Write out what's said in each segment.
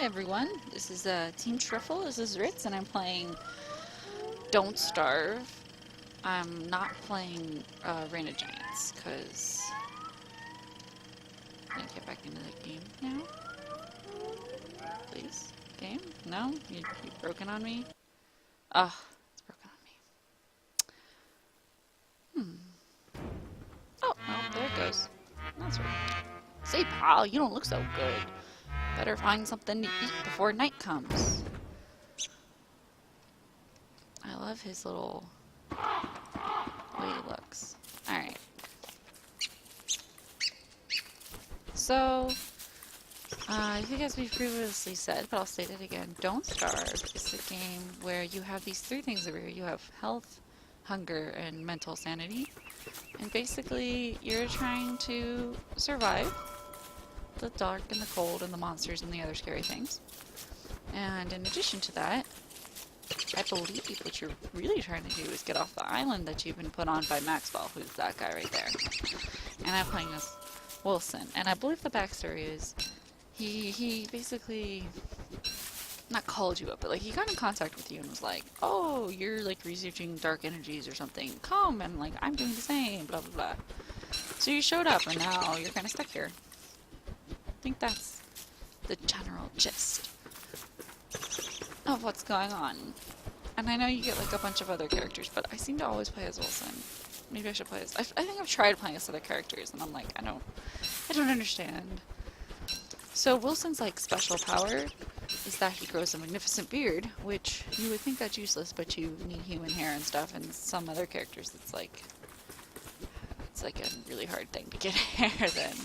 everyone, this is Team Truffle, this is Ritz, and I'm playing Don't Starve. I'm not playing Reign of Giants, because I'm going to get back into the game now. Please? Game? No? You've broken on me? Ugh, it's broken on me. Oh, well, there it goes. That's right. Say, pal, you don't look so good. Better find something to eat before night comes. I love his little way he looks. Alright. So, I think as we've previously said, but I'll state it again, Don't Starve is a game where you have these three things over here. You have health, hunger, and mental sanity. And basically, you're trying to survive the dark and the cold and the monsters and the other scary things. And in addition to that, I believe what you're really trying to do is get off the island that you've been put on by Maxwell, who's that guy right there. And I'm playing as Wilson. And I believe the backstory is he basically not called you up, but like he got in contact with you and was like, oh, you're like researching dark energies or something. Come, and like I'm doing the same, blah blah blah. So you showed up and now you're kind of stuck here. I think that's the general gist of what's going on. And I know you get like a bunch of other characters, but I seem to always play as Wilson. Maybe I should play as... I think I've tried playing as other characters, and I'm like, I don't understand. So Wilson's like special power is that he grows a magnificent beard, which you would think that's useless, but you need human hair and stuff, and some other characters it's like a really hard thing to get hair then.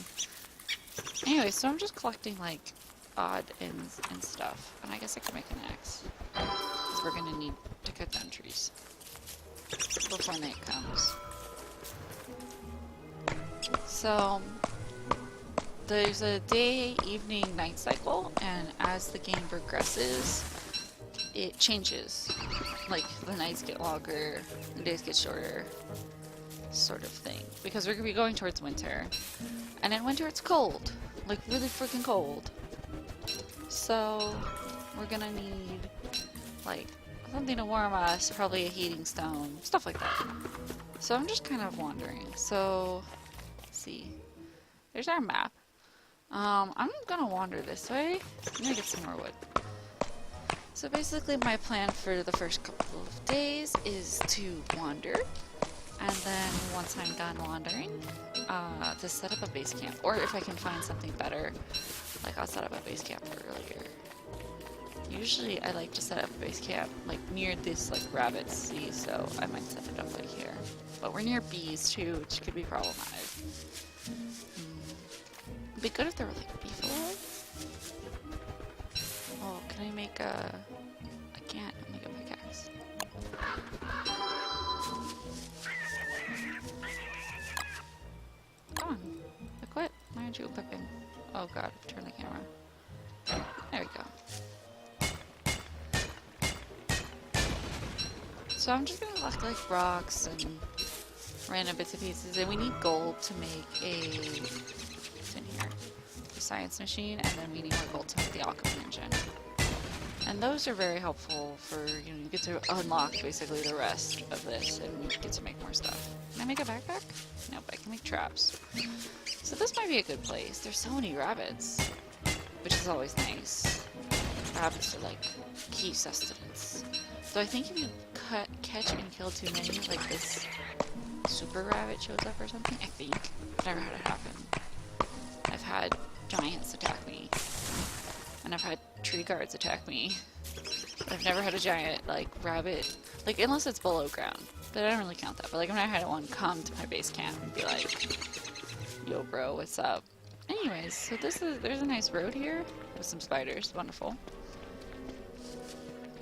Anyway, so I'm just collecting like odd ends and stuff, and I guess I could make an axe, because we're gonna need to cut down trees before night comes. So there's a day, evening, night cycle, and as the game progresses, it changes. Like the nights get longer, the days get shorter, sort of thing, because we're gonna be going towards winter, and in winter it's cold. Like, really freaking cold. So, we're gonna need, like, something to warm us, probably a heating stone, stuff like that. So I'm just kind of wandering. So, let's see. There's our map. I'm gonna wander this way. I'm gonna get some more wood. So basically my plan for the first couple of days is to wander. And then once I'm done wandering, to set up a base camp. Or if I can find something better, like I'll set up a base camp earlier. Usually I like to set up a base camp like near this like rabbit sea, so I might set it up like here. But we're near bees too, which could be problematic. It'd be good if there were like beef alive. Oh, can I make a... I can't make a pickaxe. Come on, equip. Why aren't you equipping? Oh god, turn the camera. There we go. So I'm just gonna collect like rocks and random bits and pieces, and we need gold to make what's in here? The science machine, and then we need more gold to make the alchemy engine. And those are very helpful for, you know, you get to unlock basically the rest of this and you get to make more stuff. Can I make a backpack? Nope, I can make traps. So this might be a good place. There's so many rabbits, which is always nice. Rabbits are like key sustenance. So I think if you catch and kill too many, like this super rabbit shows up or something, I think. I've never had it happen. I've had giants attack me. And I've had tree guards attack me. I've never had a giant, like, rabbit, like, unless it's below ground. But I don't really count that. But, like, I've never had one come to my base camp and be like, yo, bro, what's up? Anyways, so there's a nice road here with some spiders. Wonderful.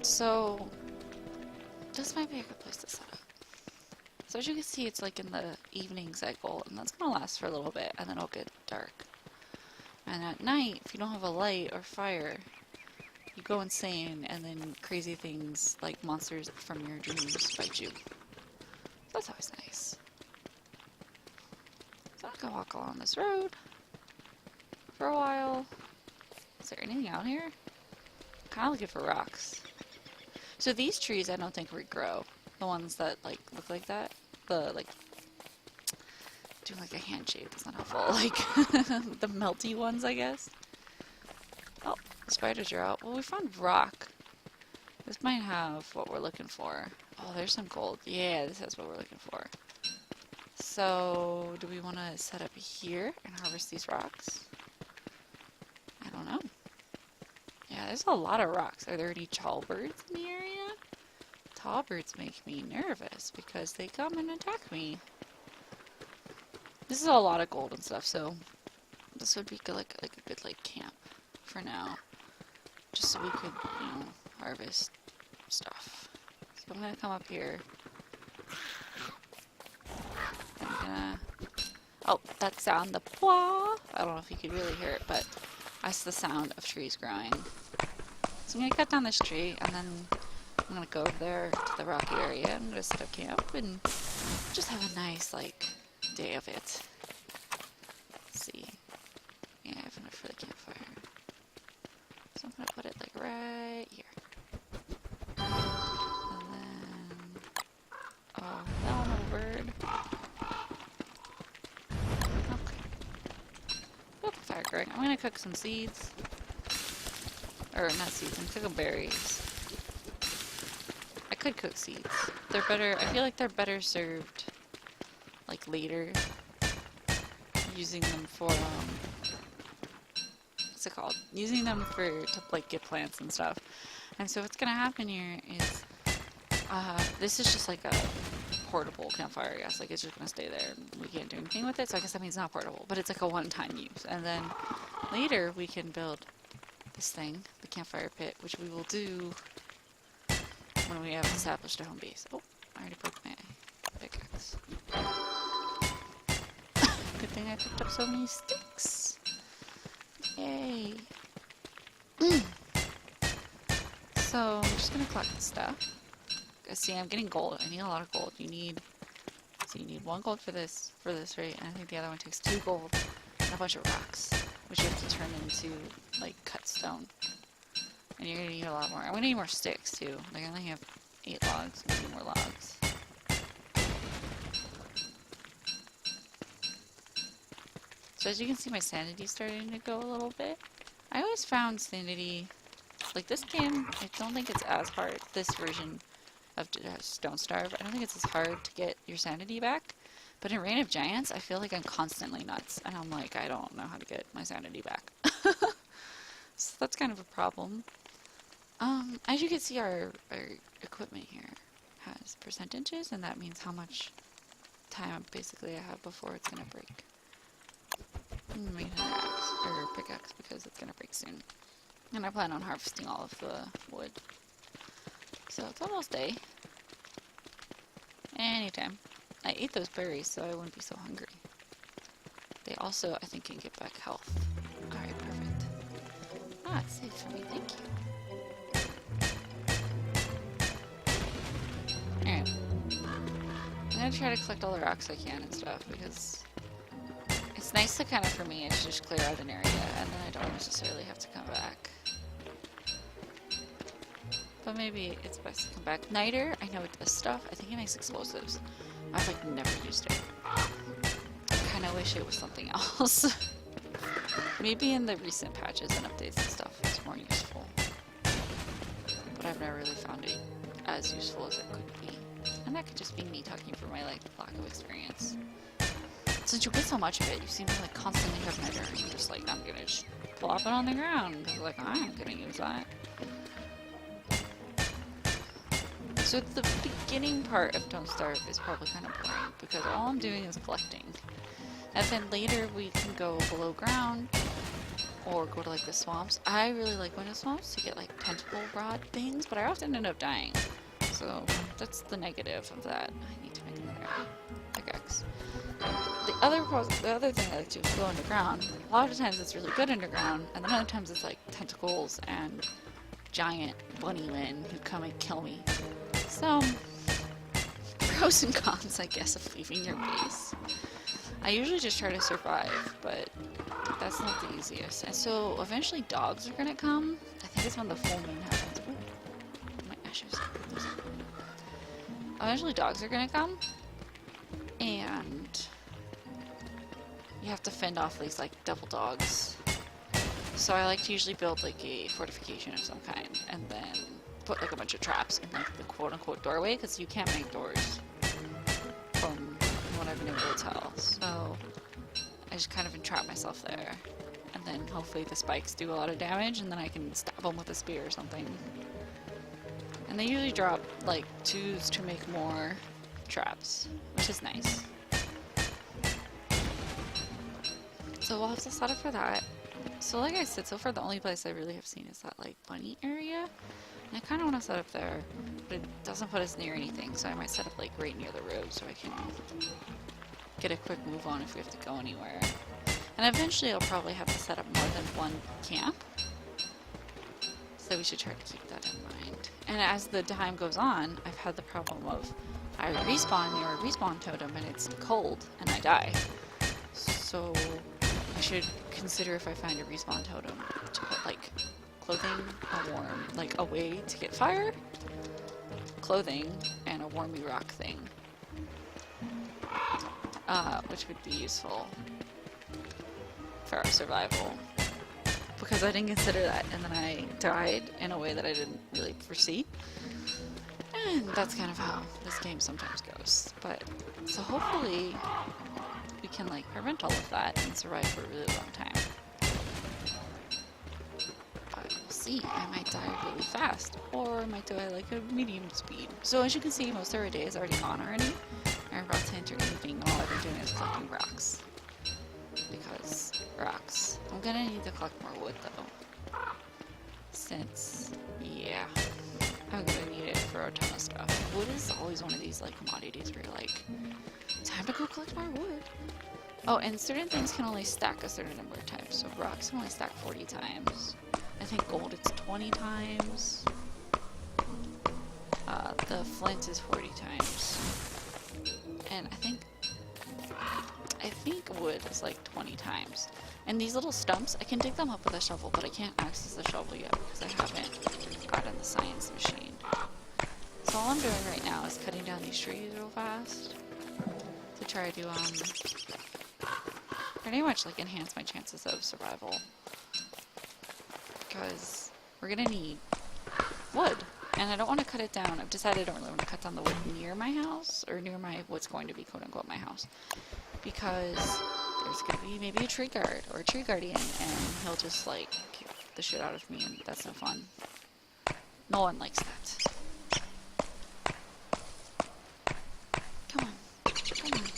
So, this might be a good place to set up. So as you can see, it's, like, in the evening cycle, and that's gonna last for a little bit, and then it'll get dark. And at night, if you don't have a light or fire, you go insane, and then crazy things like monsters from your dreams bite you. That's always nice. So I'm gonna walk along this road for a while. Is there anything out here? kind of looking for rocks. So these trees I don't think regrow. The ones that like look like that. The like do like a handshake. That's not helpful. Like the melty ones, I guess. Oh, the spiders are out. Well, we found rock. This might have what we're looking for. Oh, there's some gold. Yeah, this has what we're looking for. So, do we want to set up here and harvest these rocks? I don't know. Yeah, there's a lot of rocks. Are there any tall birds in the area? Tall birds make me nervous because they come and attack me. This is a lot of gold and stuff, so this would be good, like a good like camp for now, just so we could, you know, harvest stuff. So I'm gonna come up here. I'm gonna. Oh, that sound, the pwah! I don't know if you could really hear it, but that's the sound of trees growing. So I'm gonna cut down this tree, and then I'm gonna go over there to the rocky area. I'm gonna set up camp and just have a nice like day of it. Let's see. Yeah, I have enough for the campfire. So I'm gonna put it like right here. And then, oh, no, no bird. Okay. Oh, fire growing. I'm gonna cook some seeds. Or not seeds, I'm cooking berries. I could cook seeds. They're better, I feel like they're better served like later. Using them for what's it called? Using them to like get plants and stuff. And so what's gonna happen here is this is just like a portable campfire, I guess. Like it's just gonna stay there and we can't do anything with it, so I guess that means not portable, but it's like a one-time use. And then later we can build this thing, the campfire pit, which we will do when we have established a home base. Oh, I already broke my pickaxe. Good thing I picked up so many sticks. Yay. So I'm just gonna collect the stuff. See, I'm getting gold. I need a lot of gold. You need 1 gold for this, right? And I think the other one takes 2 gold and a bunch of rocks, which you have to turn into like cut stone. And you're gonna need a lot more. I'm gonna need more sticks too. Like I only have 8 logs. I'm gonna need more logs. So as you can see, my sanity's starting to go a little bit. I always found sanity, like this game, I don't think it's as hard, this version of Don't Starve, I don't think it's as hard to get your sanity back. But in Reign of Giants, I feel like I'm constantly nuts. And I'm like, I don't know how to get my sanity back. So that's kind of a problem. As you can see, our equipment here has percentages, and that means how much time basically I have before it's gonna break. I'm gonna make an axe, or pickaxe, because it's gonna break soon. And I plan on harvesting all of the wood. So it's almost day. Anytime. I ate those berries, so I wouldn't be so hungry. They also, I think, can get back health. Alright, perfect. Ah, it's safe for me, thank you. Alright. I'm gonna try to collect all the rocks I can and stuff, because it's nice to kind of, for me, it's just clear out an area, and then I don't necessarily have to come back. But maybe it's best to come back. Niter, I know it does stuff. I think it makes explosives. I've like never used it. I kind of wish it was something else. Maybe in the recent patches and updates and stuff it's more useful. But I've never really found it as useful as it could be. And that could just be me talking for my like lack of experience. Since you get so much of it, you seem to like constantly have Niter, and you're just like, I'm gonna just plop it on the ground. Because like, I'm gonna use that. So the beginning part of Don't Starve is probably kind of boring, because all I'm doing is collecting. And then later we can go below ground, or go to like the swamps. I really like going to swamps to get like tentacle rod things, but I often end up dying. So that's the negative of that. I need to make another pickaxe. The other thing I like to do is go underground. A lot of times it's really good underground, and then other times it's like tentacles and giant bunny men who come and kill me. So, pros and cons, I guess, of leaving your base. I usually just try to survive, but that's not the easiest. And so eventually dogs are gonna come. I think it's when the full moon happens. Ooh, my ashes. Eventually dogs are gonna come, and you have to fend off these like devil dogs. So I like to usually build like a fortification of some kind, and then put like a bunch of traps in like the quote-unquote doorway, because you can't make doors from what I've been able to tell. So I just kind of entrap myself there, and then hopefully the spikes do a lot of damage, and then I can stab them with a spear or something. And they usually drop like 2s to make more traps, which is nice. So we'll have to set up for that. So like I said, so far the only place I really have seen is that like bunny area. And I kind of want to set up there, but it doesn't put us near anything, so I might set up like right near the road so I can get a quick move on if we have to go anywhere. And eventually I'll probably have to set up more than one camp, so we should try to keep that in mind. And as the time goes on, I've had the problem of I respawn near a respawn totem and it's cold and I die. So I should consider, if I find a respawn totem, to put like clothing, a warm, like a way to get fire, clothing, and a warmy rock thing, which would be useful for our survival. Because I didn't consider that, and then I died in a way that I didn't really foresee. And that's kind of how this game sometimes goes. But, so hopefully we can like prevent all of that and survive for a really long time. But we'll see. I might die really fast, or I might die like a medium speed. So as you can see, most of our day is already gone already. We're about to enter evening, and all I've been doing is collecting rocks. Because rocks. I'm gonna need to collect more wood though. Since, yeah, I'm gonna need it for a ton of stuff. Wood is always one of these like commodities where you're like, time to go collect more wood. Oh, and certain things can only stack a certain number of times. So rocks can only stack 40 times. I think gold it's 20 times. The flint is 40 times. And I think wood is like 20 times. And these little stumps, I can dig them up with a shovel, but I can't access the shovel yet because I haven't gotten the science machine. So all I'm doing right now is cutting down these trees real fast to try to pretty much like enhance my chances of survival. Because we're gonna need wood. And I don't want to cut it down. I've decided I don't really want to cut down the wood near my house, or near my, what's going to be quote unquote my house. Because there's going to be maybe a tree guard, or a tree guardian, and he'll just like kick the shit out of me, and that's no fun. No one likes that. Come on. Come on. There we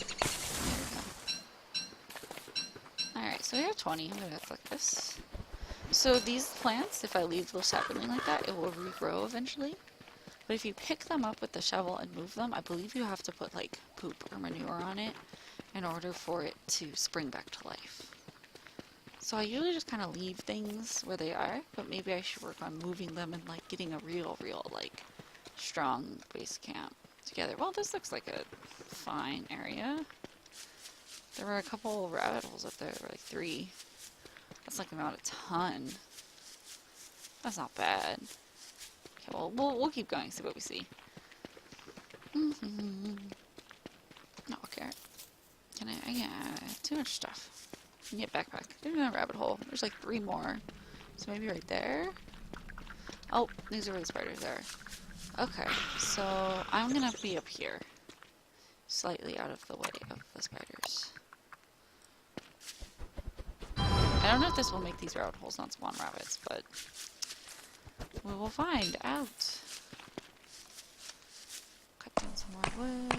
go. Alright, so we have 20. I'm going to collect this. So these plants, if I leave them sapling like that, it will regrow eventually. But if you pick them up with the shovel and move them, I believe you have to put like poop or manure on it in order for it to spring back to life. So I usually just kind of leave things where they are, but maybe I should work on moving them and like getting a real like strong base camp together. Well, this looks like a fine area. There were a couple rabbit holes up there, like 3. That's like not a ton. That's not bad. Okay, well, we'll keep going, see what we see. No, carrot. Can I yeah, too much stuff. I need a backpack. There's a rabbit hole. There's like 3 more. So maybe right there? Oh, these are where the spiders are. Okay, so I'm gonna be up here. Slightly out of the way of the spiders. I don't know if this will make these rabbit holes not spawn rabbits, but we will find out. Cut down some more wood.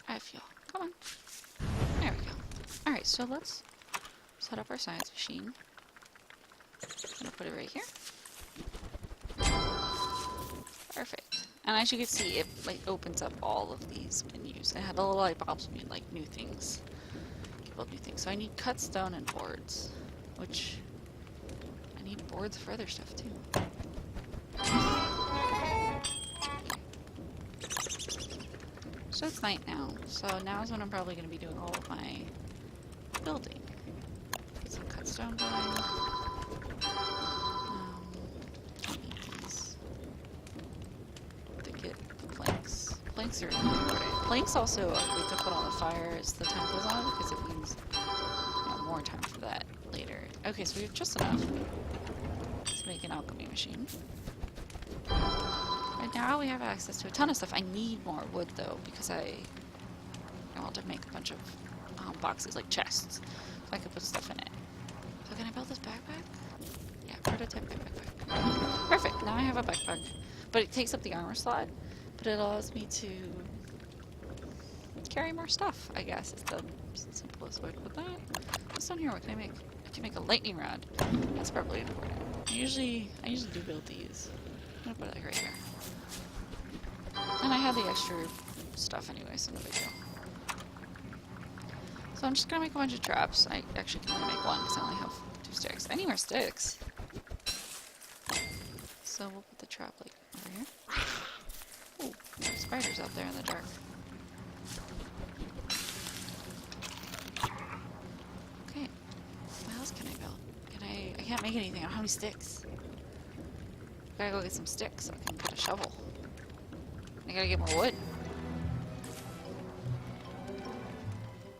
I have fuel. Come on. There we go. Alright, so let's set up our science machine. I'm gonna put it right here. Perfect. And as you can see, it like opens up all of these menus. It had a little light pops me like new things. Build new things. So I need cut stone and boards, which need boards for other stuff too. So it's night now. So now is when I'm probably going to be doing all of my building. Get some cut stone going. Don't need these. To get the planks. Planks are really important. Planks also are good to put on the fire as the time goes on because it means more time for that later. Okay, so we have just enough to make an alchemy machine. Right now we have access to a ton of stuff. I need more wood though because I want to make a bunch of boxes, like chests, so I can put stuff in it. So can I build this backpack? Yeah, prototype backpack. Perfect, now I have a backpack. But it takes up the armor slot, but it allows me to carry more stuff, I guess, is the simplest way to put that. What's down here? What can I make? I can make a lightning rod. That's probably important. I usually do build these. I'm gonna put it like right here. And I have the extra stuff anyway, so no big deal. So I'm just gonna make a bunch of traps. I actually can only make one because I only have 2 sticks. I need more sticks. So we'll put the trap like over here. Ooh, there's spiders out there in the dark. Okay, what else can I build? I can't make anything. I don't have any sticks. Gotta go get some sticks so I can get a shovel. I gotta get more wood.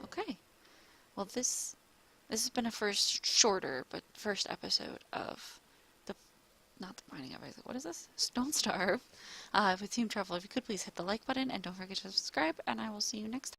Okay. Well, this has been a shorter, but first episode of not the Binding of Isaac. What is this? Don't Starve with Team Truffle. If you could please hit the like button and don't forget to subscribe, and I will see you next time.